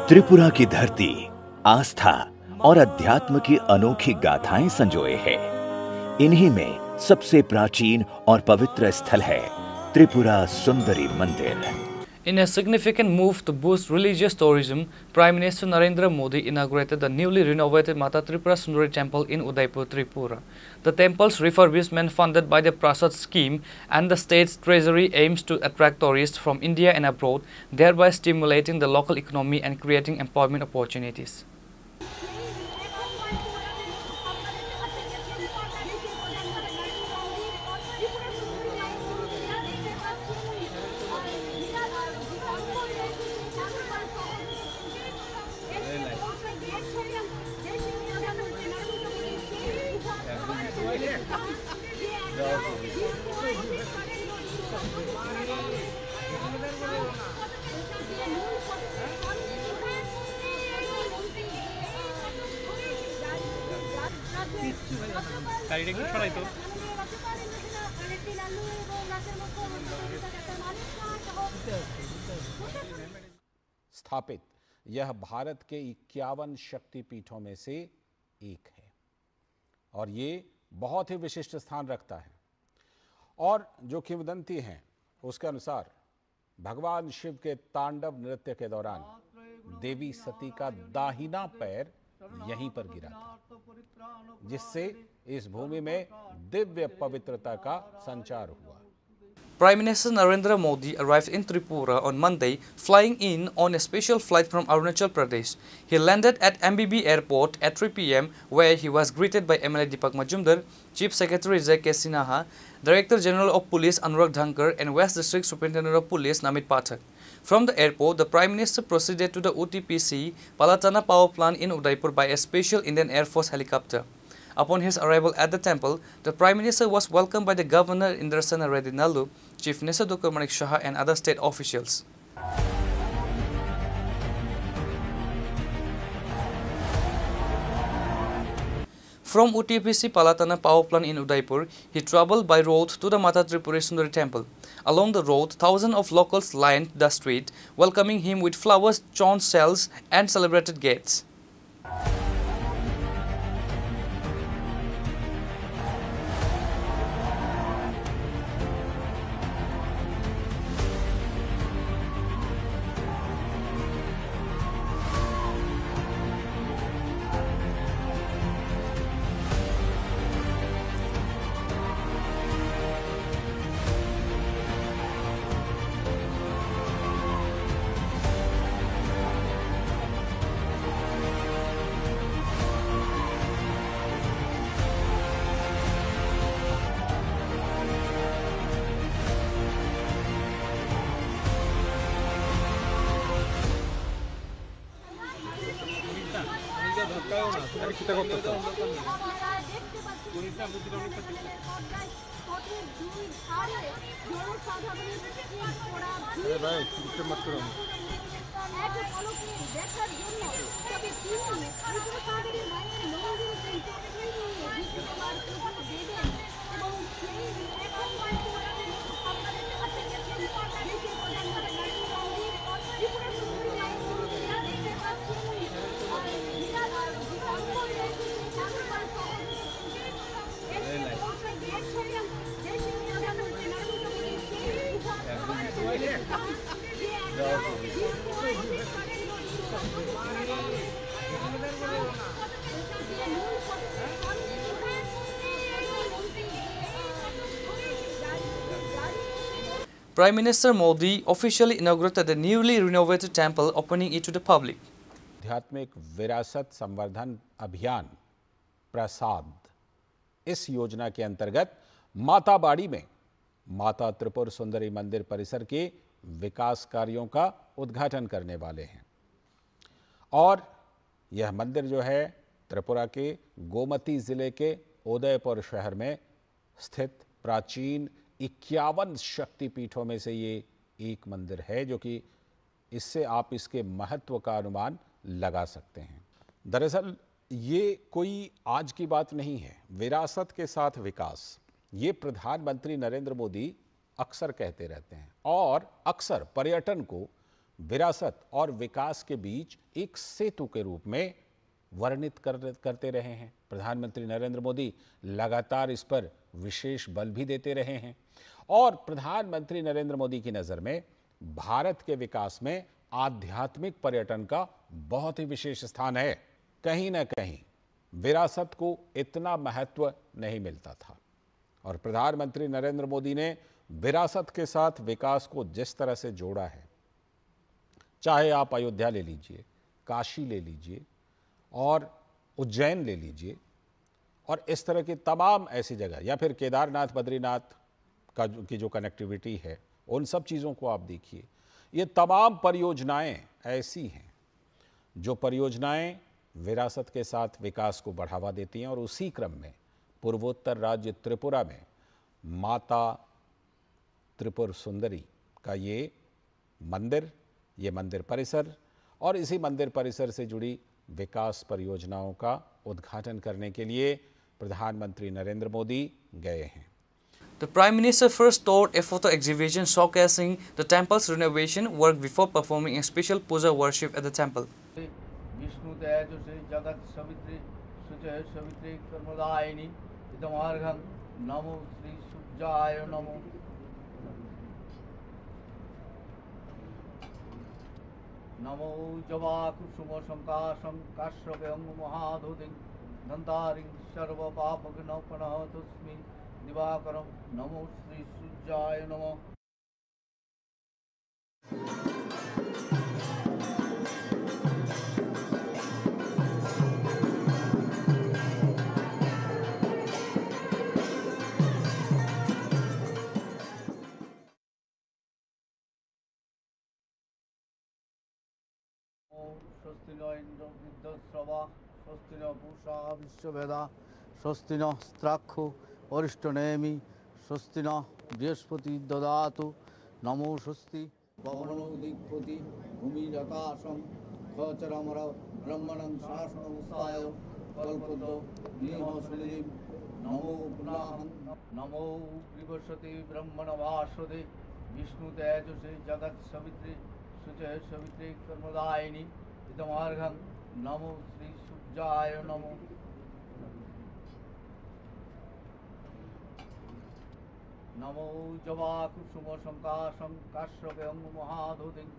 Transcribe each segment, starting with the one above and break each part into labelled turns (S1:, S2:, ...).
S1: त्रिपुरा की धरती आस्था और अध्यात्म की अनोखी गाथाएं संजोए है। इन्हीं में सबसे प्राचीन और पवित्र स्थल है त्रिपुरा सुंदरी मंदिर।
S2: In a significant move to boost religious tourism, Prime Minister Narendra Modi inaugurated the newly renovated Mata Tripura Sundari Temple in Udaipur, Tripura. The temple's refurbishment, funded by the Prasad scheme and the state's treasury, aims to attract tourists from India and abroad, thereby stimulating the local economy and creating employment opportunities.
S3: स्थापित यह भारत के 51 शक्तिपीठों में से एक है और ये बहुत ही विशिष्ट स्थान रखता है। और जो किंवदंती है उसके अनुसार भगवान शिव के तांडव नृत्य के दौरान देवी सती का दाहिना पैर यहीं पर गिरा था, जिससे इस भूमि में दिव्य पवित्रता का संचार हुआ।
S2: Prime Minister Narendra Modi arrived in Tripura on Monday, flying in on a special flight from Arunachal Pradesh. He landed at MBB Airport at 3 p.m., where he was greeted by MLA Deepak Majumdar, Chief Secretary J.K. Sinha, Director General of Police Anurag Dhankar, and West District Superintendent of Police Namit Pathak. From the airport, the Prime Minister proceeded to the UTPC Palatana power plant in Udaipur by a special Indian Air Force helicopter. Upon his arrival at the temple, the Prime Minister was welcomed by the Governor Indrasena Reddy Nallu, Chief Minister Dr. Manik Shah, and other state officials. From UTPC Palatana power plant in Udaipur, he travelled by road to the Mata Tripura Sundari temple. Along the road, thousands of locals lined the street, welcoming him with flowers, conch shells, and celebrated gates. Prime Minister Modi officially inaugurated the newly renovated temple, opening it to the public.
S3: आध्यात्मिक विरासत संवर्धन अभियान प्रसाद, इस योजना के अंतर्गत माताबाड़ी में माता त्रिपुर सुंदरी मंदिर परिसर के विकास कार्यों का उद्घाटन करने वाले हैं। और यह मंदिर जो है त्रिपुरा के गोमती जिले के उदयपुर शहर में स्थित प्राचीन 51 शक्तिपीठों में से ये एक मंदिर है, जो कि इससे आप इसके महत्व का अनुमान लगा सकते हैं। दरअसल ये कोई आज की बात नहीं है। विरासत के साथ विकास, ये प्रधानमंत्री नरेंद्र मोदी अक्सर कहते रहते हैं और अक्सर पर्यटन को विरासत और विकास के बीच एक सेतु के रूप में वर्णित करते रहे हैं। प्रधानमंत्री नरेंद्र मोदी लगातार इस पर विशेष बल भी देते रहे हैं और प्रधानमंत्री नरेंद्र मोदी की नज़र में भारत के विकास में आध्यात्मिक पर्यटन का बहुत ही विशेष स्थान है। कहीं ना कहीं विरासत को इतना महत्व नहीं मिलता था और प्रधानमंत्री नरेंद्र मोदी ने विरासत के साथ विकास को जिस तरह से जोड़ा है, चाहे आप अयोध्या ले लीजिए, काशी ले लीजिए और उज्जैन ले लीजिए और इस तरह की तमाम ऐसी जगह, या फिर केदारनाथ बद्रीनाथ की जो कनेक्टिविटी है, उन सब चीज़ों को आप देखिए। ये तमाम परियोजनाएं ऐसी हैं जो परियोजनाएं विरासत के साथ विकास को बढ़ावा देती हैं और उसी क्रम में पूर्वोत्तर राज्य त्रिपुरा में माता त्रिपुर सुंदरी का ये मंदिर परिसर और इसी मंदिर परिसर से जुड़ी विकास परियोजनाओं का उद्घाटन करने के लिए प्रधानमंत्री नरेंद्र मोदी गए हैं।
S2: The Prime Minister first toured a photo exhibition showcasing the temple's renovation work before performing a special puja worship at the temple.
S4: Vishnu तेजसे जगत सवित्री सुचय सवित्री कर्मदायिनी इदमार्घं नमो श्री सूर्याय नमो नमो जवाकुसुम संकाशं काश्यपं महाधुतिं धन्तारिं सर्वपापघ्नपनहतस्मै दिवाकरं नमो श्री सूर्याय नमो। स्वस्ति न इंद्र विद्युत्सवा स्वस्ति न पूषा विश्ववेदा स्वस्ति न स्त्राक्षो अरिष्टनेमि स्वस्ति न बृहस्पति ददातु नमो स्वस्ति पवनो दिक्पति भूमिरकाशं खचरमर ब्रह्मणं शासनमुसाय कल्पतो निहसलिं नमो पुनाहं नमो विवसति ब्रह्मणवासदे विष्णु तेजसे जगत सवित्री सुचय सवित्री कर्मदायिनी इदमार्घं नमो श्री सूर्याय नमो। नमो जवाकुसुम संकाशं काश्यपं महाधुतिं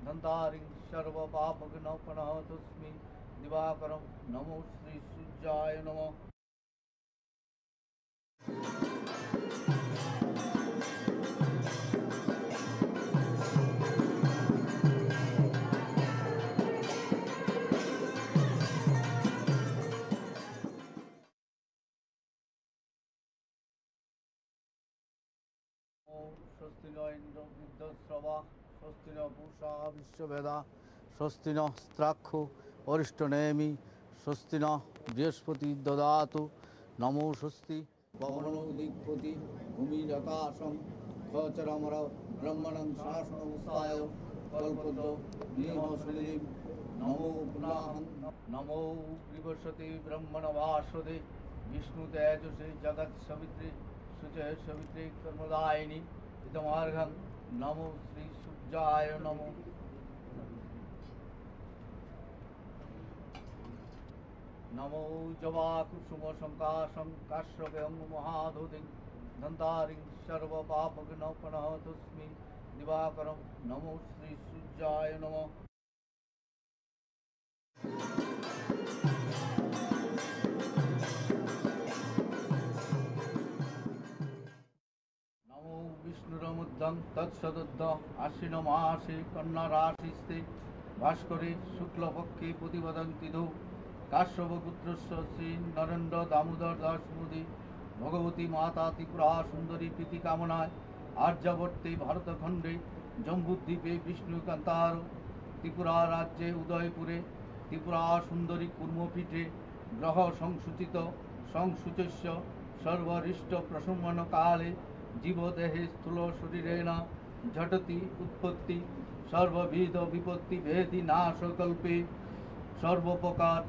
S4: धन्तारिं सर्वपापघ्नपनहतस्मै दिवाकरं नमो श्री सूर्याय नमो। स्वस्ति न इंद्र विद्युत्सवा स्वस्ति न पूषा विश्ववेदा स्वस्ति न स्त्राक्षो अरिष्टनेमि स्वस्ति न बृहस्पति ददातु नमो स्वस्ति पवनो दिक्पति भूमिरकाशं खचरमर ब्रह्मणं शासनमुसाय कल्पतो निहसलिं नमो पुनाहं नमो विवसति ब्रह्मणवासदे विष्णु तेजसे जगत सवित्री सुचय सवित्री कर्मदायिनी इदमार्घं नमो श्री सूर्याय नमो। नमो जवाकुसुम संकाशं काश्यपं महाधुतिं धन्तारिं सर्वपापघ्नपनहतस्मै दिवाकरं नमो श्री सूर्याय नमो। नमो विष्णुरमुद्धं तत्सदुद्ध आश्विनमासे कन्नाराशिस्ते भास्करे शुक्लपक्षे प्रतिवदन्ति धौ काश्यपपुत्रस्य श्री नरेन्द्र दामोदर दास मोदी भगवती माता त्रिपुरा सुंदरी प्रीति कामनाय आर्यावर्ते भारतखंडे जम्बूद्वीपे विष्णुकान्तार त्रिपुरा राज्ये उदयपुरे त्रिपुरा सुंदरी कूर्मपीठे ग्रह संसूचित संसूचस्य सर्वरिष्ट प्रशमन काले जीवदेहे स्थूल शरीरेण झटति उत्पत्ति सर्वविध विपत्ति भेदी नाशकल्पे सर्वप्रकार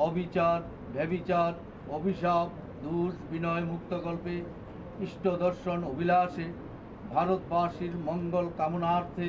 S4: अविचार व्यभिचार अभिशाप दूर विनय मुक्तकल्पे इष्ट दर्शन अभिलाषे भारतवासीर मंगल कामनार्थे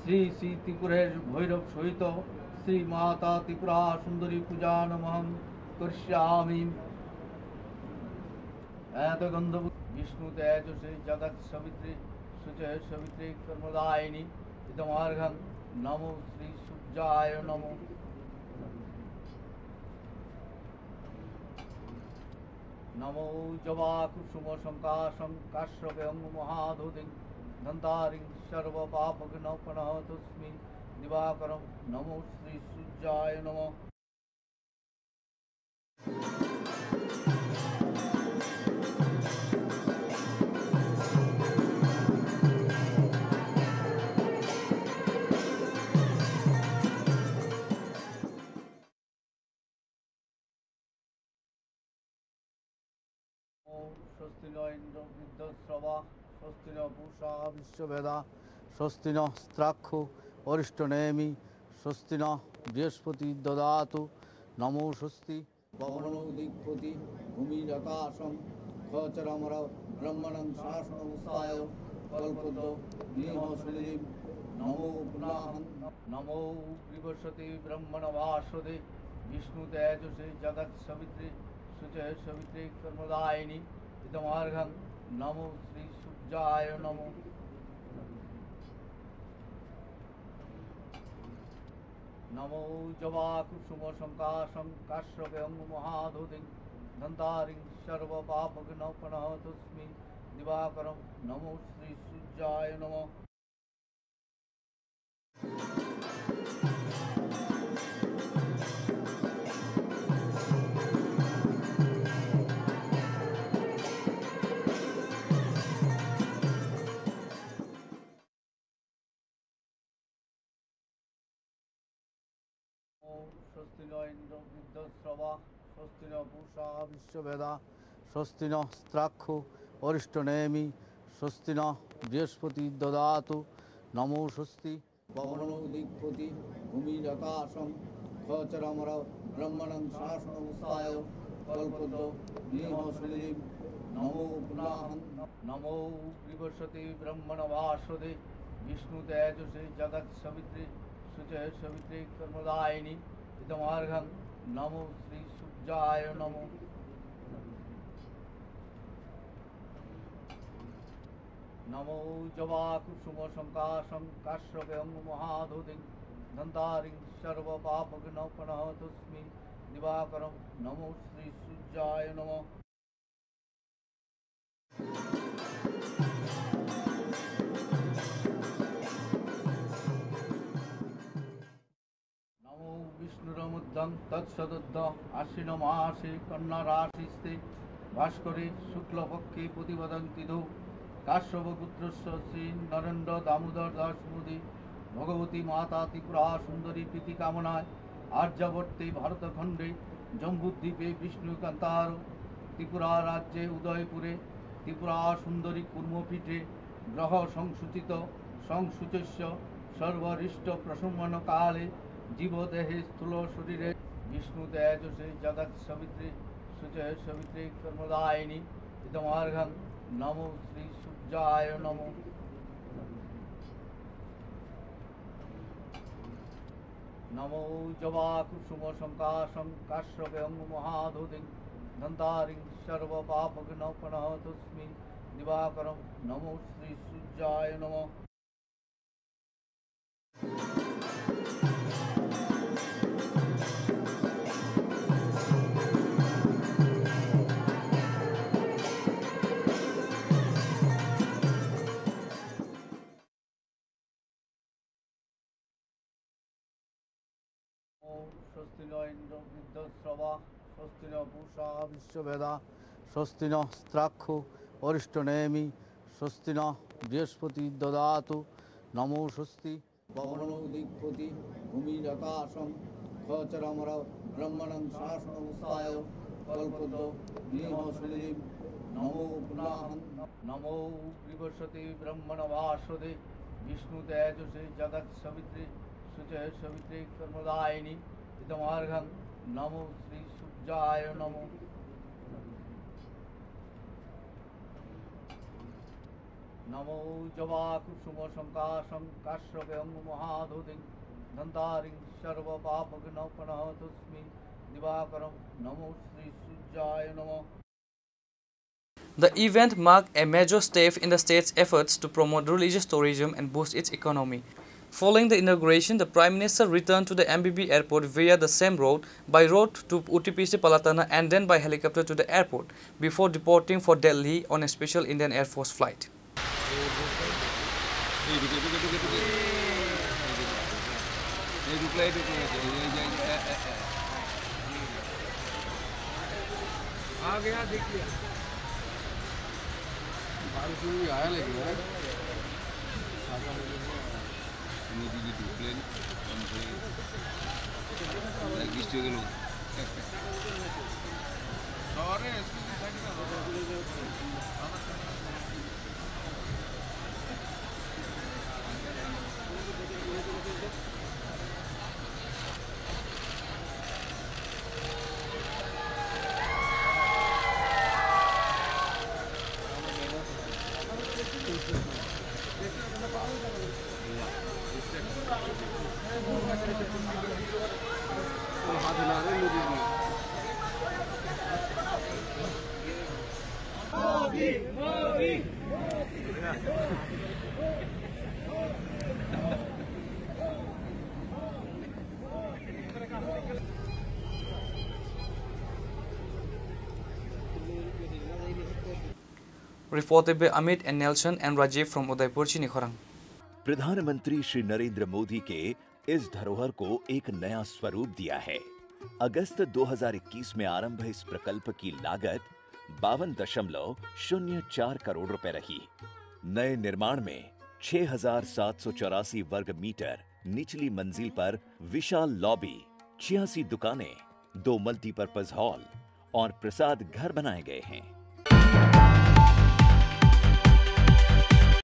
S4: শ্রী শ্রী ত্রিপুরের ভৈরব সহিত শ্রী মাতা ত্রিপুরা সুন্দরী পূজা নমঃ করিষ্যামি। এত গন্ধ বিষ্ণু তেজসে জগৎ সবিত্রী শুচে সবিত্রী কর্মদায়িনী ইদমার্ঘং নমো শ্রী সূর্যায় নমো। নমো জবা কুসুম শঙ্কাশং কাশ্যপেয়ং মহাধুতিং ধন্তারিং সর্বপাপঘ্নপনঃ তস্মি দিবাকরং নমো শ্রী সূর্যায় নমঃ। স্বস্তি ন ইন্দ্র বৃদ্ধশ্রবা স্বস্তি ন পূষা বিশ্ববেদা স্বস্তি ন স্ত্রাক্ষো অরিষ্টনেমি স্বস্তি ন বৃহস্পতি দদাতু নমো স্বস্তি পবনো দিগ্পতি ভূমিরাকাশং খচরমর ব্রহ্মণং শাসনমস্তায় কল্পত নিহ সুনীম নমো পুনাহং। নমো বৃহস্পতি ব্রহ্মণ ভাস্বদে বিষ্ণু তেজসে জগৎ সবিত্রী শুচে সবিত্রী কর্মদায়িনী ইদমার্ঘং নমো শ্রী সূর্যায় নমো। নমো জবা কুসুম শঙ্কাশং কাশ্যপেয়ং মহাধুতিং ধন্তারিং সর্বপাপঘ্নপনঃ তস্মি দিবাকরং নমো শ্রী সূর্যায় নমঃ। স্বস্তি ন ইন্দ্র বৃদ্ধশ্রবা স্বস্তি ন পূষা বিশ্ববেদা স্বস্তি ন স্ত্রাক্ষো অরিষ্টনেমি স্বস্তি ন বৃহস্পতি দদাতু নমো স্বস্তি পবনো দিগ্পতি ভূমিরাকাশং খচরমর ব্রহ্মণং শাসনমস্তায় কল্পত নিহ সুনীম নমো পুনাহং। নমো বৃহস্পতি ব্রহ্মণ ভাস্বদে বিষ্ণু তেজসে জগৎ সবিত্রী শুচে সবিত্রী কর্মদায়িনী ইদমার্ঘং নমো শ্রী সূর্যায় নমো। নমো জবা কুসুম শঙ্কাশং কাশ্যপেয়ং মহাধুতিং ধন্তারিং সর্বপাপঘ্নপনঃ তস্মি দিবাকরং নমো শ্রী সূর্যায় নমঃ। নমো বিষ্ণুরমুদ্ধং তৎসদুদ্ধ আশ্বিন মাসে কন্যা রাশিস্তে ভাস্করে শুক্লপক্ষে প্রতিপদন্তি ধৌ কাশ্যপপুত্রস্য শ্রী নরেন্দ্র দামোদর দাস মোদী ভগবতী মাতা ত্রিপুরা সুন্দরী প্রীতি কামনায় আর্যাবর্তে ভারতখণ্ডে জম্বুদ্বীপে বিষ্ণুকান্তার ত্রিপুরা রাজ্যে উদয়পুরে ত্রিপুরা সুন্দরী কুর্মপীঠে গ্রহ সংসূচিত সংসূচস্য সর্বরিষ্ট প্রসম্মন কালে জীবদেহে স্থূল শরীরে বিষ্ণু তেজসে জগৎ সবিত্রী শুচে সবিত্রী কর্মদায়িনী ইদমার্ঘং নমো শ্রী সূর্যায় নমো। নমো জবা কুসুম শঙ্কাশং কাশ্যপেয়ং মহাধুতিং ধন্তারিং সর্বপাপঘ্নপনঃ তস্মি দিবাকরং নমো শ্রী সূর্যায় নমঃ। স্বস্তি ন ইন্দ্র বৃদ্ধশ্রবা স্বস্তি ন পূষা বিশ্ববেদা স্বস্তি ন স্ত্রাক্ষো অরিষ্টনেমি স্বস্তি ন বৃহস্পতি দদাতু নমো স্বস্তি পবনো দিগ্পতি ভূমিরাকাশং খচরমর ব্রহ্মণং শাসনমস্তায় কল্পত নিহ সুনীম নমো পুনাহং। নমো বৃহস্পতি ব্রহ্মণ ভাস্বদে বিষ্ণু তেজসে জগৎ সবিত্রী শুচে সবিত্রী কর্মদায়িনী ইদমার্ঘং নমো শ্রী সূর্যায় নমো। नमो जवाकुसुम संकाशं काश्यपं महाधुतिं धन्तारिं सर्वपापविनाशनस्तस्मै दिवाकरं नमो श्री सूर्याय नमः.
S2: The event marked a major step in the state's efforts to promote religious tourism and boost its economy. Following the inauguration, the Prime Minister returned to the MBB airport via the same road, by road to UTPC Palatana and then by helicopter to the airport, before departing for Delhi on a special Indian Air Force flight. Reported by Amit and Nelson and Rajiv from Udaipur, Chinikhorang.
S1: प्रधानमंत्री श्री नरेंद्र मोदी के इस धरोहर को एक नया स्वरूप दिया है। अगस्त 2021 में आरंभ इस प्रकल्प की लागत 52.04 करोड़ रुपए रही। नए निर्माण में 6,784 वर्ग मीटर निचली मंजिल पर विशाल लॉबी, 86 दुकानें, 2 मल्टीपर्पज हॉल और प्रसाद घर बनाए गए हैं।